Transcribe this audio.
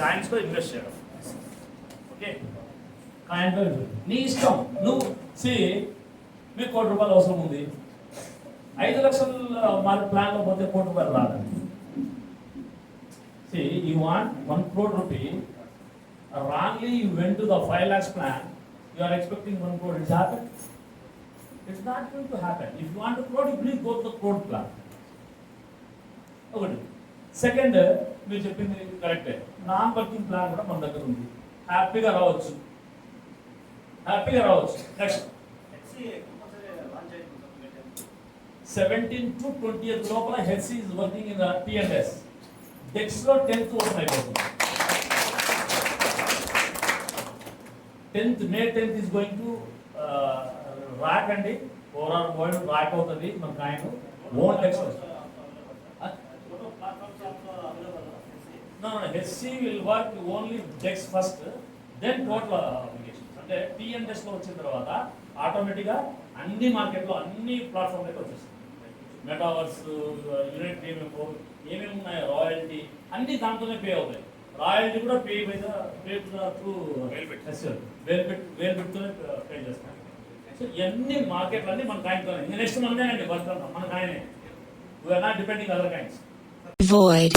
కాయిన్స్లో invest చేయడం. Okay, కాయిన్లో నీ ఇష్టం. నువ్వు మీకు ₹1,00,00,000 అవసరం ఉంది, 5 లక్షల మరి ప్లాన్లో పోతే ₹1,00,00,000 రాదు. You want ₹1 crore, wrongly you went to the 5 lakhs plan, you are expecting 1 crore. It's happened? It's not going to happen. If you want a crore, you please go to the crore plan. ఒకటి. Second, మీరు చెప్పింది కరెక్టే, non working plan కూడా మన దగ్గర ఉంది. హ్యాపీగా రావచ్చు. నెక్స్ట్ 17 to 20th లోపల HC is working in the TNS. డెక్స్లో 10th ఓపెన్ అయిపోతుంది. May 10th is going to rack అండి. ఓవరాల్ వరల్డ్ రాక్ అవుతుంది మన coin. Own DEX. No, HC will work only DEX first, then total applications. అంటే TNS లో వచ్చిన తర్వాత ఆటోమేటిక్గా అన్ని మార్కెట్లో అన్ని ప్లాట్ఫామ్ దగ్గర వచ్చేస్తుంది. మెటావర్స్, యూనిట్ ప్రీమియం, ఏమేమి ఉన్నాయో రాయల్టీ అన్ని దాంట్లోనే పే అవుతాయి. రాయల్టీ కూడా పే త్రూ వేల్బెట్తోనే పే చేస్తాం. సో ఇవన్నీ మార్కెట్లు అన్నీ మన కాయిన్తోనే. ఇంకా నెక్స్ట్ మనదేనండి వర్క్ మన కాయినే. We're not depending other coins. Void.